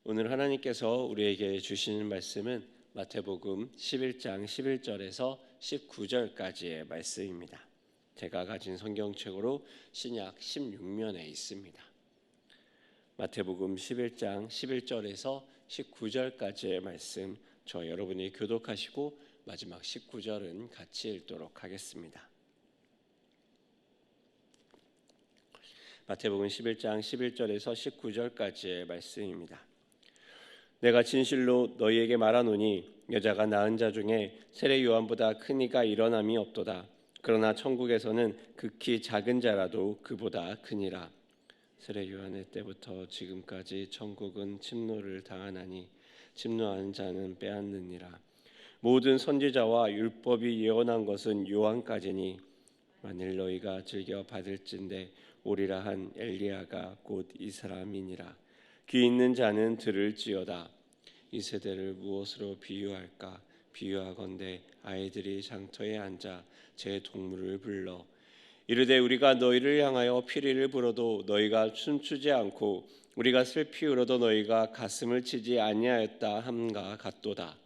오늘 하나님께서 우리에게 주시는 말씀은 마태복음 11장 11절에서 19절까지의 말씀입니다. 제가 가진 성경책으로 신약 16면에 있습니다. 마태복음 11장 11절에서 19절까지의 말씀, 저 여러분이 교독하시고 마지막 19절은 같이 읽도록 하겠습니다. 마태복음 11장 11절에서 19절까지의 말씀입니다. 내가 진실로 너희에게 말하노니 여자가 낳은 자 중에 세례 요한보다 큰 이가 일어남이 없도다. 그러나 천국에서는 극히 작은 자라도 그보다 크니라. 세례 요한의 때부터 지금까지 천국은 침노를 당하나니 침노하는 자는 빼앗느니라. 모든 선지자와 율법이 예언한 것은 요한까지니 만일 너희가 즐겨 받을진대 오리라 한 엘리야가 곧 이 사람이니라. 귀 있는 자는 들을지어다. 이 세대를 무엇으로 비유할까? 비유하건대 아이들이 장터에 앉아 제 동물을 불러 이르되 우리가 너희를 향하여 피리를 불어도 너희가 춤추지 않고 우리가 슬피 울어도 너희가 가슴을 치지 아니하였다 함과 같도다.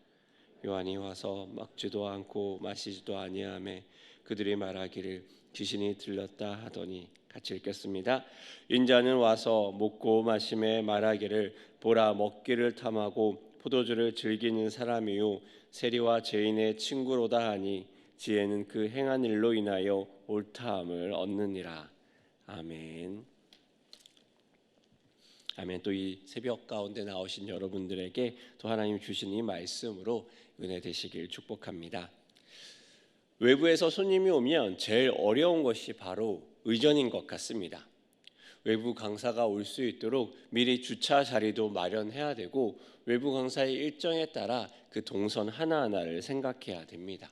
요한이 와서 먹지도 않고 마시지도 아니하매 그들이 말하기를 귀신이 들렸다 하더니 같이 읽겠습니다. 인자는 와서 먹고 마심에 말하기를 보라 먹기를 탐하고 포도주를 즐기는 사람이요 세리와 죄인의 친구로다 하니 지혜는 그 행한 일로 인하여 옳다함을 얻느니라. 아멘. 아멘. 또 이 새벽 가운데 나오신 여러분들에게 또 하나님 주신 이 말씀으로 은혜 되시길 축복합니다. 외부에서 손님이 오면 제일 어려운 것이 바로 의전인 것 같습니다. 외부 강사가 올 수 있도록 미리 주차 자리도 마련해야 되고 외부 강사의 일정에 따라 그 동선 하나하나를 생각해야 됩니다.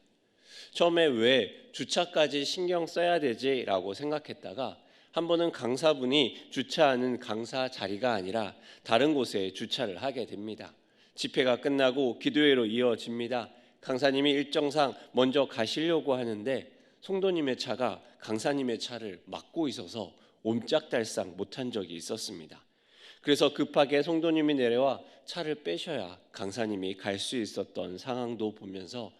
처음에 왜 주차까지 신경 써야 되지라고 생각했다가 한 번은 강사분이 주차하는 강사 자리가 아니라 다른 곳에 주차를 하게 됩니다. 집회가 끝나고 기도회로 이어집니다. 강사님이 일정상 먼저 가시려고 하는데 성도님의 차가 강사님의 차를 막고 있어서 옴짝달싹 못한 적이 있었습니다. 그래서 급하게 성도님이 내려와 차를 빼셔야 강사님이 갈 수 있었던 상황도 보면서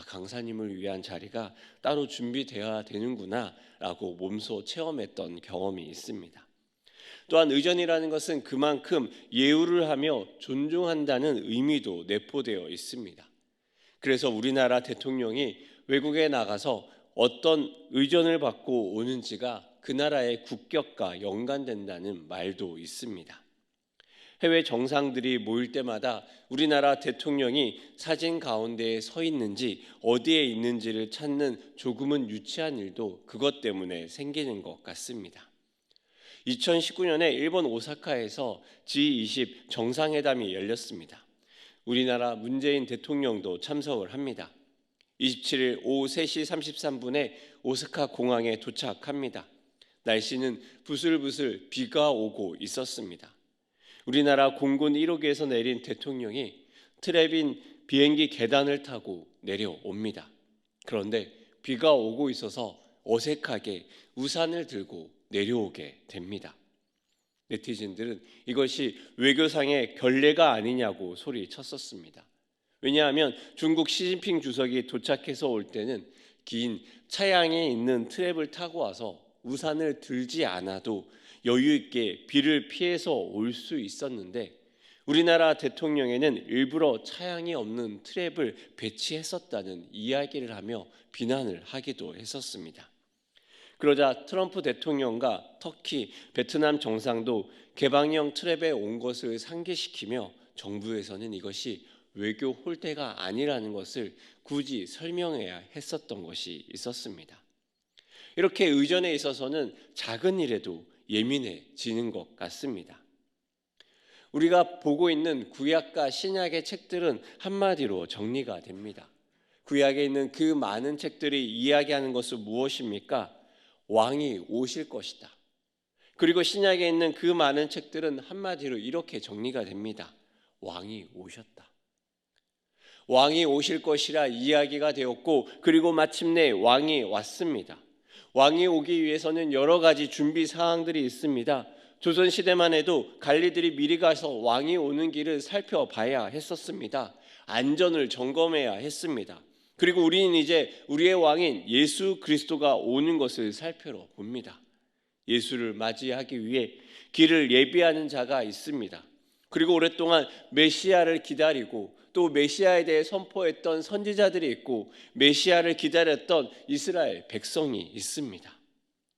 강사님을 위한 자리가 따로 준비되어야 되는구나 라고 몸소 체험했던 경험이 있습니다. 또한 의전이라는 것은 그만큼 예우를 하며 존중한다는 의미도 내포되어 있습니다. 그래서 우리나라 대통령이 외국에 나가서 어떤 의전을 받고 오는지가 그 나라의 국격과 연관된다는 말도 있습니다. 해외 정상들이 모일 때마다 우리나라 대통령이 사진 가운데에 서 있는지 어디에 있는지를 찾는 조금은 유치한 일도 그것 때문에 생기는 것 같습니다. 2019년에 일본 오사카에서 G20 정상회담이 열렸습니다. 우리나라 문재인 대통령도 참석을 합니다. 27일 오후 3시 33분에 오사카 공항에 도착합니다. 날씨는 부슬부슬 비가 오고 있었습니다. 우리나라 공군 1호기에서 내린 대통령이 트랩인 비행기 계단을 타고 내려옵니다. 그런데 비가 오고 있어서 어색하게 우산을 들고 내려오게 됩니다. 네티즌들은 이것이 외교상의 결례가 아니냐고 소리쳤었습니다. 왜냐하면 중국 시진핑 주석이 도착해서 올 때는 긴 차량에 있는 트랩을 타고 와서 우산을 들지 않아도 여유 있게 비를 피해서 올 수 있었는데 우리나라 대통령에는 일부러 차량이 없는 트랩을 배치했었다는 이야기를 하며 비난을 하기도 했었습니다. 그러자 트럼프 대통령과 터키, 베트남 정상도 개방형 트랩에 온 것을 상기시키며 정부에서는 이것이 외교 홀대가 아니라는 것을 굳이 설명해야 했었던 것이 있었습니다. 이렇게 의전에 있어서는 작은 일에도 예민해지는 것 같습니다. 우리가 보고 있는 구약과 신약의 책들은 한마디로 정리가 됩니다. 구약에 있는 그 많은 책들이 이야기하는 것은 무엇입니까? 왕이 오실 것이다. 그리고 신약에 있는 그 많은 책들은 한마디로 이렇게 정리가 됩니다. 왕이 오셨다. 왕이 오실 것이라 이야기가 되었고 그리고 마침내 왕이 왔습니다. 왕이 오기 위해서는 여러 가지 준비 사항들이 있습니다. 조선 시대만 해도 관리들이 미리 가서 왕이 오는 길을 살펴봐야 했었습니다. 안전을 점검해야 했습니다. 그리고 우리는 이제 우리의 왕인 예수 그리스도가 오는 것을 살펴봅니다. 예수를 맞이하기 위해 길을 예비하는 자가 있습니다. 그리고 오랫동안 메시아를 기다리고 또 메시아에 대해 선포했던 선지자들이 있고 메시아를 기다렸던 이스라엘 백성이 있습니다.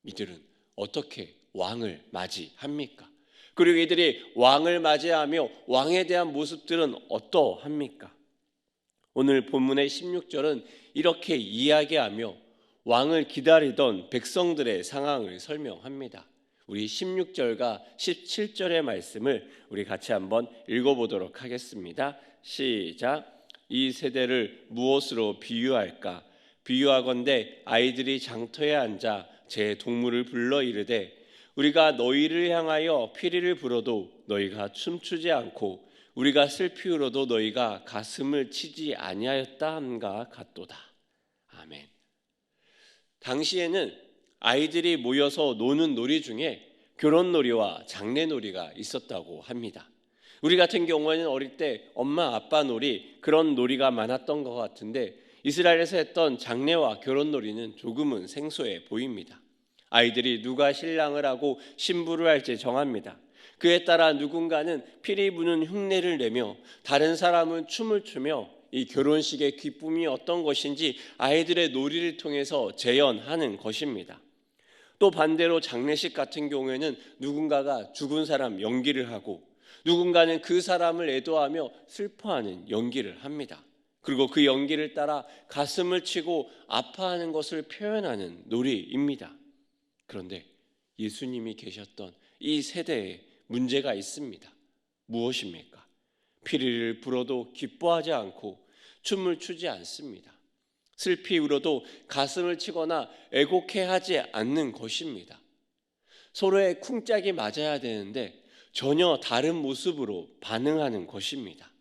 이들은 어떻게 왕을 맞이합니까? 그리고 이들이 왕을 맞이하며 왕에 대한 모습들은 어떠합니까? 오늘 본문의 16절은 이렇게 이야기하며 왕을 기다리던 백성들의 상황을 설명합니다. 우리 16절과 17절의 말씀을 우리 같이 한번 읽어보도록 하겠습니다. 시작. 이 세대를 무엇으로 비유할까? 비유하건대 아이들이 장터에 앉아 제 동물을 불러 이르되 우리가 너희를 향하여 피리를 불어도 너희가 춤추지 않고 우리가 슬피 울어도 너희가 가슴을 치지 아니하였다 함과 같도다. 아멘. 당시에는 아이들이 모여서 노는 놀이 중에 결혼놀이와 장례놀이가 있었다고 합니다. 우리 같은 경우에는 어릴 때 엄마 아빠 놀이 그런 놀이가 많았던 것 같은데 이스라엘에서 했던 장례와 결혼놀이는 조금은 생소해 보입니다. 아이들이 누가 신랑을 하고 신부를 할지 정합니다. 그에 따라 누군가는 피리 부는 흉내를 내며 다른 사람은 춤을 추며 이 결혼식의 기쁨이 어떤 것인지 아이들의 놀이를 통해서 재현하는 것입니다. 또 반대로 장례식 같은 경우에는 누군가가 죽은 사람 연기를 하고 누군가는 그 사람을 애도하며 슬퍼하는 연기를 합니다. 그리고 그 연기를 따라 가슴을 치고 아파하는 것을 표현하는 놀이입니다. 그런데 예수님이 계셨던 이 세대에 문제가 있습니다. 무엇입니까? 피리를 불어도 기뻐하지 않고 춤을 추지 않습니다. 슬피 울어도 가슴을 치거나 애곡해하지 않는 것입니다. 서로의 쿵짝이 맞아야 되는데 전혀 다른 모습으로 반응하는 것입니다.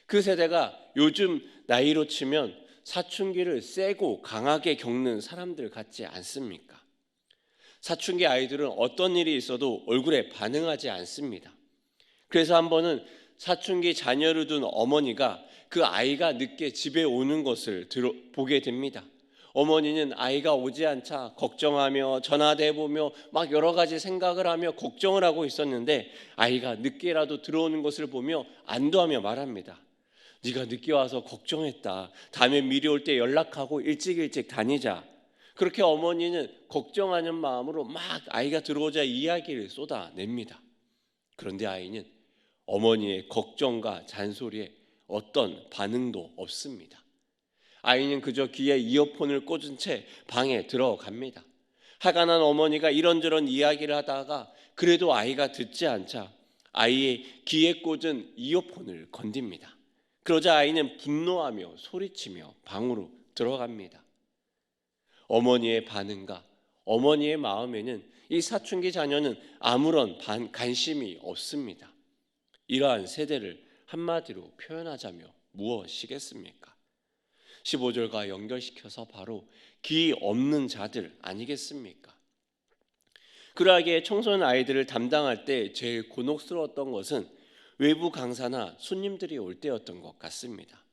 그 세대가 요즘 나이로 치면 사춘기를 세고 강하게 겪는 사람들 같지 않습니까? 사춘기 아이들은 어떤 일이 있어도 얼굴에 반응하지 않습니다. 그래서 한 번은 사춘기 자녀를 둔 어머니가 그 아이가 늦게 집에 오는 것을 보게 됩니다. 어머니는 아이가 오지 않자 걱정하며 전화대보며 막 여러 가지 생각을 하며 걱정을 하고 있었는데 아이가 늦게라도 들어오는 것을 보며 안도하며 말합니다. 네가 늦게 와서 걱정했다. 다음에 미리 올 때 연락하고 일찍 다니자. 그렇게 어머니는 걱정하는 마음으로 막 아이가 들어오자 이야기를 쏟아냅니다. 그런데 아이는 어머니의 걱정과 잔소리에 어떤 반응도 없습니다. 아이는 그저 귀에 이어폰을 꽂은 채 방에 들어갑니다. 화가 난 어머니가 이런저런 이야기를 하다가 그래도 아이가 듣지 않자 아이의 귀에 꽂은 이어폰을 건집니다. 그러자 아이는 분노하며 소리치며 방으로 들어갑니다. 어머니의 반응과 어머니의 마음에는 이 사춘기 자녀는 아무런 관심이 없습니다. 이러한 세대를 한마디로 표현하자면 무엇이겠습니까? 15절과 연결시켜서 바로 귀 없는 자들 아니겠습니까? 그러하기에 청소년 아이들을 담당할 때 제일 곤혹스러웠던 것은 외부 강사나 손님들이 올 때였던 것 같습니다.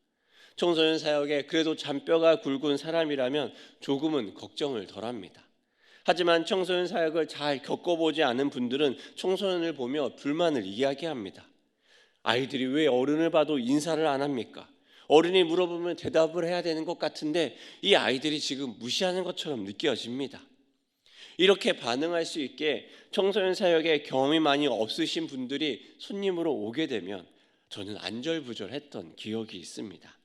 청소년 사역에 그래도 잔뼈가 굵은 사람이라면 조금은 걱정을 덜합니다. 하지만 청소년 사역을 잘 겪어보지 않은 분들은 청소년을 보며 불만을 이야기합니다. 아이들이 왜 어른을 봐도 인사를 안 합니까? 어른이 물어보면 대답을 해야 되는 것 같은데 이 아이들이 지금 무시하는 것처럼 느껴집니다. 이렇게 반응할 수 있게 청소년 사역에 경험이 많이 없으신 분들이 손님으로 오게 되면 저는 안절부절했던 기억이 있습니다.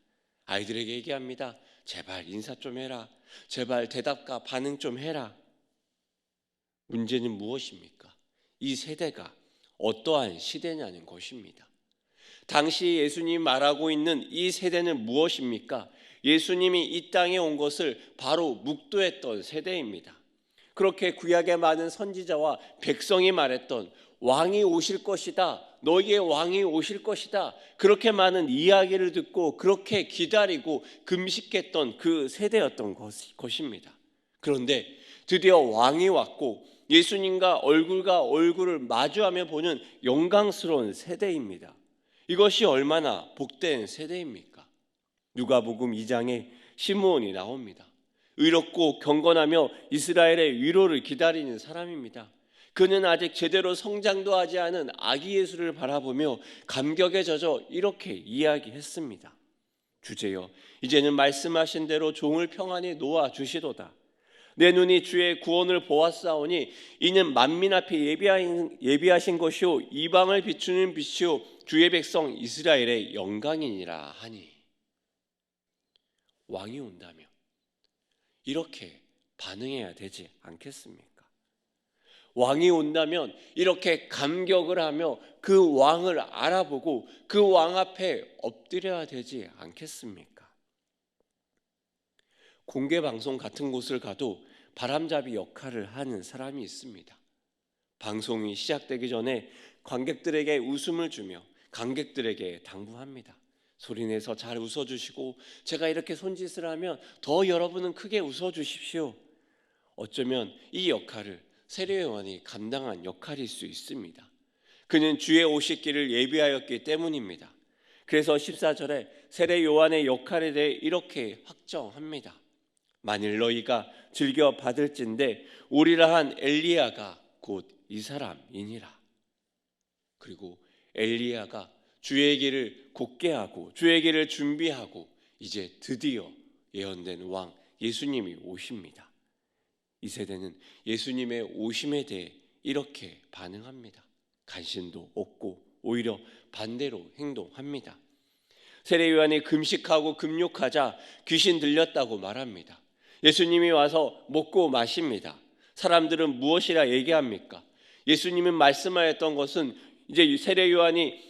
아이들에게 얘기합니다. 제발 인사 좀 해라. 제발 대답과 반응 좀 해라. 문제는 무엇입니까? 이 세대가 어떠한 시대냐는 것입니다. 당시 예수님이 말하고 있는 이 세대는 무엇입니까? 예수님이 이 땅에 온 것을 바로 묵도했던 세대입니다. 그렇게 구약의 많은 선지자와 백성이 말했던 왕이 오실 것이다. 너희의 왕이 오실 것이다. 그렇게 많은 이야기를 듣고 그렇게 기다리고 금식했던 그 세대였던 것입니다. 그런데 드디어 왕이 왔고 예수님과 얼굴을 마주하며 보는 영광스러운 세대입니다. 이것이 얼마나 복된 세대입니까? 누가복음 2장에 시므온이 나옵니다. 의롭고 경건하며 이스라엘의 위로를 기다리는 사람입니다. 그는 아직 제대로 성장도 하지 않은 아기 예수를 바라보며 감격에 젖어 이렇게 이야기했습니다. 주제여, 이제는 말씀하신 대로 종을 평안히 놓아 주시도다. 내 눈이 주의 구원을 보았사오니 이는 만민 앞에 예비하신 것이요 이방을 비추는 빛이요 주의 백성 이스라엘의 영광이니라 하니. 왕이 온다면 이렇게 반응해야 되지 않겠습니까? 왕이 온다면 이렇게 감격을 하며 그 왕을 알아보고 그 왕 앞에 엎드려야 되지 않겠습니까? 공개 방송 같은 곳을 가도 바람잡이 역할을 하는 사람이 있습니다. 방송이 시작되기 전에 관객들에게 웃음을 주며 관객들에게 당부합니다. 소리내서 잘 웃어주시고 제가 이렇게 손짓을 하면 더 여러분은 크게 웃어주십시오. 어쩌면 이 역할을 세례요한이 감당한 역할일 수 있습니다. 그는 주의 오실 길을 예비하였기 때문입니다. 그래서 14절에 세례요한의 역할에 대해 이렇게 확정합니다. 만일 너희가 즐겨 받을진대 오리라 한 엘리야가 곧 이 사람이니라. 그리고 엘리야가 주의 길을 곧게 하고 주의 길을 준비하고 이제 드디어 예언된 왕 예수님이 오십니다. 이 세대는 예수님의 오심에 대해 이렇게 반응합니다. 관심도 없고 오히려 반대로 행동합니다. 세례요한이 금식하고 금욕하자 귀신 들렸다고 말합니다. 예수님이 와서 먹고 마십니다. 사람들은 무엇이라 얘기합니까? 예수님은 말씀하였던 것은 이제 세례요한이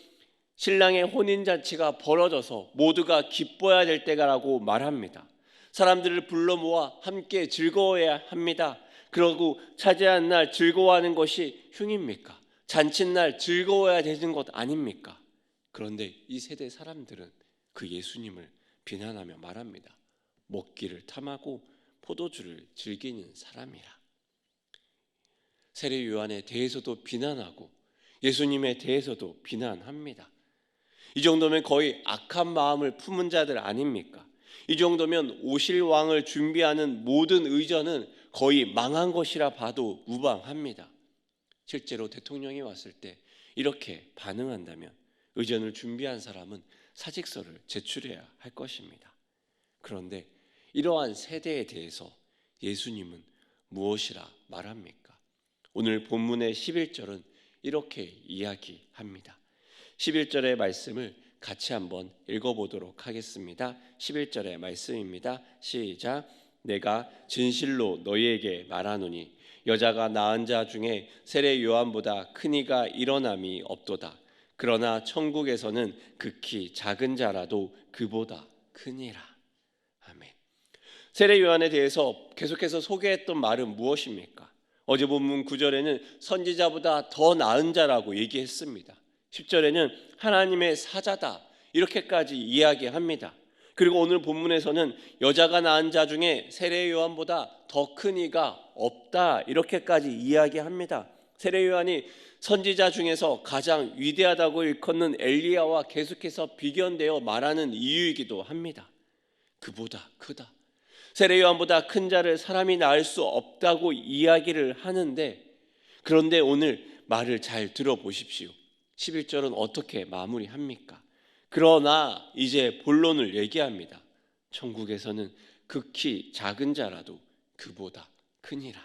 신랑의 혼인잔치가 벌어져서 모두가 기뻐해야 될 때라고 말합니다. 사람들을 불러 모아 함께 즐거워해야 합니다. 그러고 차지한 날 즐거워하는 것이 흉입니까? 잔칫날 즐거워해야 되는 것 아닙니까? 그런데 이 세대 사람들은 그 예수님을 비난하며 말합니다. 먹기를 탐하고 포도주를 즐기는 사람이라. 세례 요한에 대해서도 비난하고 예수님에 대해서도 비난합니다. 이 정도면 거의 악한 마음을 품은 자들 아닙니까? 이 정도면 오실 왕을 준비하는 모든 의전은 거의 망한 것이라 봐도 무방합니다. 실제로 대통령이 왔을 때 이렇게 반응한다면 의전을 준비한 사람은 사직서를 제출해야 할 것입니다. 그런데 이러한 세대에 대해서 예수님은 무엇이라 말합니까? 오늘 본문의 11절은 이렇게 이야기합니다. 11절의 말씀을 같이 한번 읽어보도록 하겠습니다. 11절의 말씀입니다. 시작. 내가 진실로 너희에게 말하노니 여자가 낳은 자 중에 세례 요한보다 큰 이가 일어남이 없도다. 그러나 천국에서는 극히 작은 자라도 그보다 크니라. 아멘. 세례 요한에 대해서 계속해서 소개했던 말은 무엇입니까? 어제 본문 9절에는 선지자보다 더 나은 자라고 얘기했습니다. 10절에는 하나님의 사자다 이렇게까지 이야기합니다. 그리고 오늘 본문에서는 여자가 낳은 자 중에 세례 요한보다 더 큰 이가 없다 이렇게까지 이야기합니다. 세례 요한이 선지자 중에서 가장 위대하다고 일컫는 엘리야와 계속해서 비견되어 말하는 이유이기도 합니다. 그보다 크다. 세례 요한보다 큰 자를 사람이 낳을 수 없다고 이야기를 하는데, 그런데 오늘 말을 잘 들어보십시오. 11절은 어떻게 마무리합니까? 그러나 이제 본론을 얘기합니다. 천국에서는 극히 작은 자라도 그보다 크니라.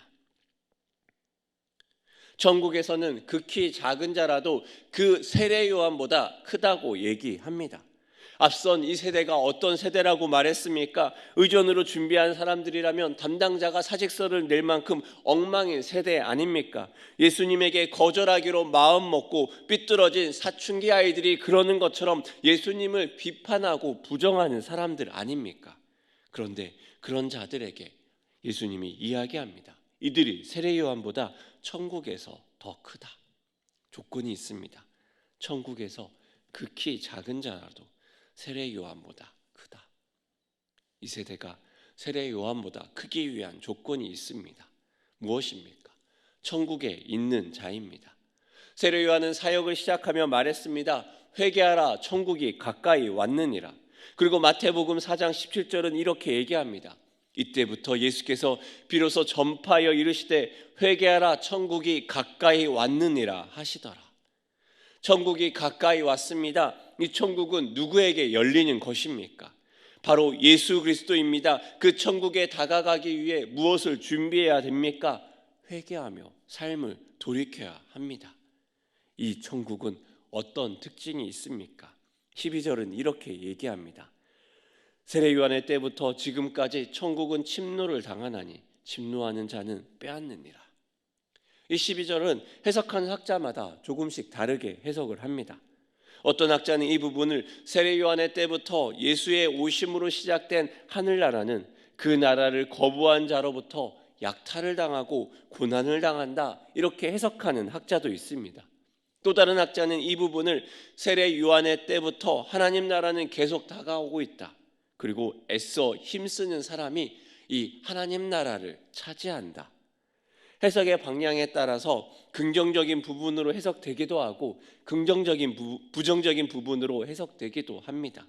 천국에서는 극히 작은 자라도 그 세례 요한보다 크다고 얘기합니다. 앞선 이 세대가 어떤 세대라고 말했습니까? 의전으로 준비한 사람들이라면 담당자가 사직서를 낼 만큼 엉망인 세대 아닙니까? 예수님에게 거절하기로 마음 먹고 삐뚤어진 사춘기 아이들이 그러는 것처럼 예수님을 비판하고 부정하는 사람들 아닙니까? 그런데 그런 자들에게 예수님이 이야기합니다. 이들이 세례 요한보다 천국에서 더 크다. 조건이 있습니다. 천국에서 극히 작은 자라도 세례 요한보다 크다. 이 세대가 세례 요한보다 크기 위한 조건이 있습니다. 무엇입니까? 천국에 있는 자입니다. 세례 요한은 사역을 시작하며 말했습니다. 회개하라, 천국이 가까이 왔느니라. 그리고 마태복음 4장 17절은 이렇게 얘기합니다. 이때부터 예수께서 비로소 전파하여 이르시되 회개하라, 천국이 가까이 왔느니라 하시더라. 천국이 가까이 왔습니다. 이 천국은 누구에게 열리는 것입니까? 바로 예수 그리스도입니다. 그 천국에 다가가기 위해 무엇을 준비해야 됩니까? 회개하며 삶을 돌이켜야 합니다. 이 천국은 어떤 특징이 있습니까? 12절은 이렇게 얘기합니다. 세례 요한의 때부터 지금까지 천국은 침노를 당하나니 침노하는 자는 빼앗느니라. 이 12절은 해석하는 학자마다 조금씩 다르게 해석을 합니다. 어떤 학자는 이 부분을 세례 요한의 때부터 예수의 오심으로 시작된 하늘나라는 그 나라를 거부한 자로부터 약탈을 당하고 고난을 당한다, 이렇게 해석하는 학자도 있습니다. 또 다른 학자는 이 부분을 세례 요한의 때부터 하나님 나라는 계속 다가오고 있다, 그리고 애써 힘쓰는 사람이 이 하나님 나라를 차지한다, 해석의 방향에 따라서 긍정적인 부분으로 해석되기도 하고 부정적인 부분으로 해석되기도 합니다.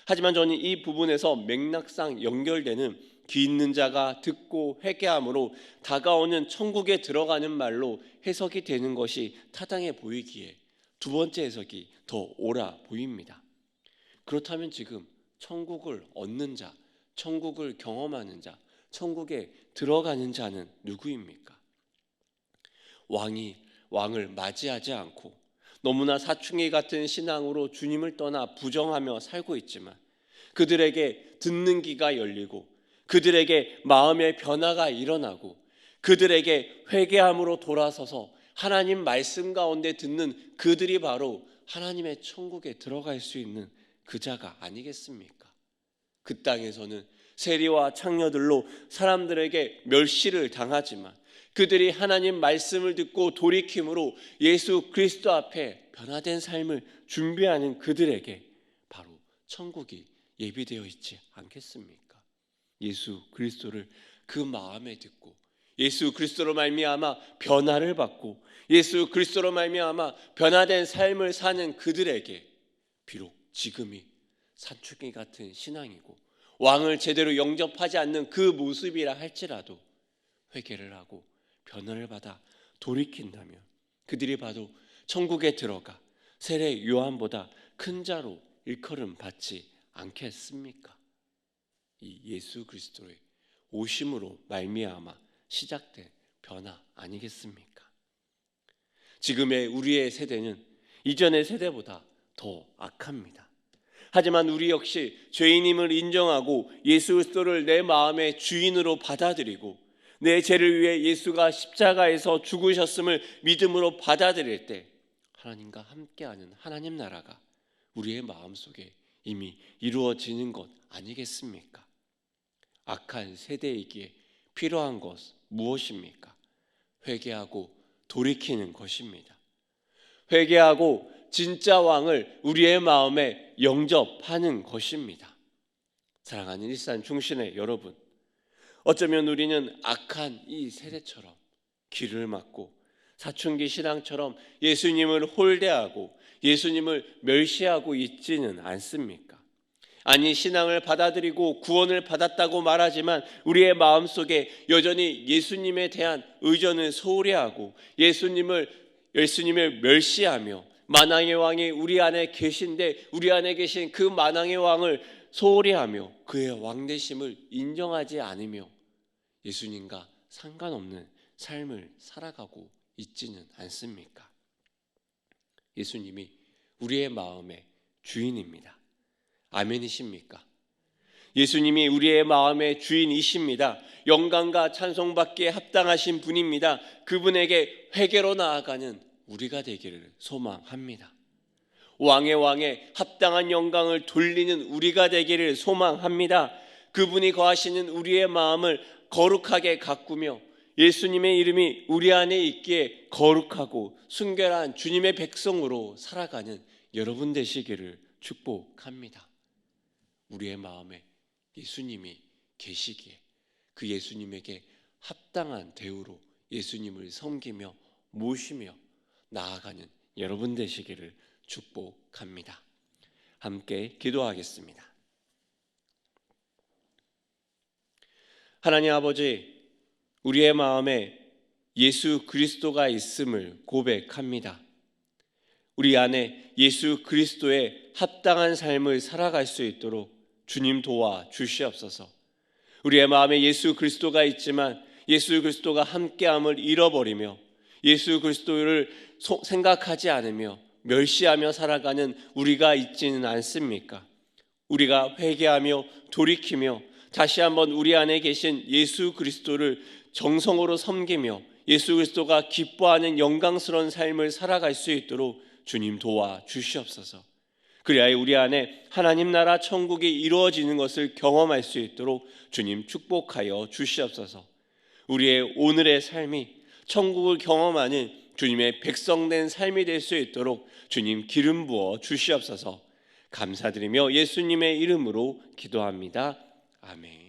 하지만 저는 이 부분에서 맥락상 연결되는 귀 있는 자가 듣고 회개함으로 다가오는 천국에 들어가는 말로 해석이 되는 것이 타당해 보이기에 두 번째 해석이 더 옳아 보입니다. 그렇다면 지금 천국을 얻는 자, 천국을 경험하는 자, 천국에 들어가는 자는 누구입니까? 왕을 맞이하지 않고 너무나 사춘기 같은 신앙으로 주님을 떠나 부정하며 살고 있지만 그들에게 듣는 귀가 열리고 그들에게 마음의 변화가 일어나고 그들에게 회개함으로 돌아서서 하나님 말씀 가운데 듣는 그들이 바로 하나님의 천국에 들어갈 수 있는 그 자가 아니겠습니까? 그 땅에서는 세리와 창녀들로 사람들에게 멸시를 당하지만 그들이 하나님 말씀을 듣고 돌이킴으로 예수 그리스도 앞에 변화된 삶을 준비하는 그들에게 바로 천국이 예비되어 있지 않겠습니까? 예수 그리스도를 그 마음에 듣고 예수 그리스도로 말미암아 변화를 받고 예수 그리스도로 말미암아 변화된 삶을 사는 그들에게 비록 지금이 사춘기 같은 신앙이고 왕을 제대로 영접하지 않는 그 모습이라 할지라도 회개를 하고 변화를 받아 돌이킨다면 그들이 바로 천국에 들어가 세례 요한보다 큰 자로 일컬음 받지 않겠습니까? 이 예수 그리스도의 오심으로 말미암아 시작된 변화 아니겠습니까? 지금의 우리의 세대는 이전의 세대보다 더 악합니다. 하지만 우리 역시 죄인임을 인정하고 예수 그리스도를 내 마음의 주인으로 받아들이고 내 죄를 위해 예수가 십자가에서 죽으셨음을 믿음으로 받아들일 때 하나님과 함께하는 하나님 나라가 우리의 마음속에 이미 이루어지는 것 아니겠습니까? 악한 세대이기에 필요한 것 무엇입니까? 회개하고 돌이키는 것입니다. 회개하고 진짜 왕을 우리의 마음에 영접하는 것입니다. 사랑하는 일산 중신의 여러분, 어쩌면 우리는 악한 이 세대처럼 귀를 막고 사춘기 신앙처럼 예수님을 홀대하고 예수님을 멸시하고 있지는 않습니까? 아니, 신앙을 받아들이고 구원을 받았다고 말하지만 우리의 마음속에 여전히 예수님에 대한 의존을 소홀히 하고 예수님을 멸시하며 만왕의 왕이 우리 안에 계신데 우리 안에 계신 그 만왕의 왕을 소홀히 하며 그의 왕되심을 인정하지 않으며 예수님과 상관없는 삶을 살아가고 있지는 않습니까? 예수님이 우리의 마음의 주인입니다. 아멘이십니까? 예수님이 우리의 마음의 주인이십니다. 영광과 찬송받기에 합당하신 분입니다. 그분에게 회개로 나아가는 우리가 되기를 소망합니다. 왕의 왕에 합당한 영광을 돌리는 우리가 되기를 소망합니다. 그분이 거하시는 우리의 마음을 거룩하게 가꾸며 예수님의 이름이 우리 안에 있기에 거룩하고 순결한 주님의 백성으로 살아가는 여러분 되시기를 축복합니다. 우리의 마음에 예수님이 계시기에 그 예수님에게 합당한 대우로 예수님을 섬기며 모시며 나아가는 여러분 되시기를 축복합니다. 함께 기도하겠습니다. 하나님 아버지, 우리의 마음에 예수 그리스도가 있음을 고백합니다. 우리 안에 예수 그리스도의 합당한 삶을 살아갈 수 있도록 주님 도와 주시옵소서. 우리의 마음에 예수 그리스도가 있지만 예수 그리스도가 함께함을 잃어버리며 예수 그리스도를 생각하지 않으며 멸시하며 살아가는 우리가 있지는 않습니까? 우리가 회개하며 돌이키며 다시 한번 우리 안에 계신 예수 그리스도를 정성으로 섬기며 예수 그리스도가 기뻐하는 영광스러운 삶을 살아갈 수 있도록 주님 도와 주시옵소서. 그래야 우리 안에 하나님 나라 천국이 이루어지는 것을 경험할 수 있도록 주님 축복하여 주시옵소서. 우리의 오늘의 삶이 천국을 경험하는 주님의 백성된 삶이 될 수 있도록 주님 기름 부어 주시옵소서. 감사드리며 예수님의 이름으로 기도합니다. 아멘.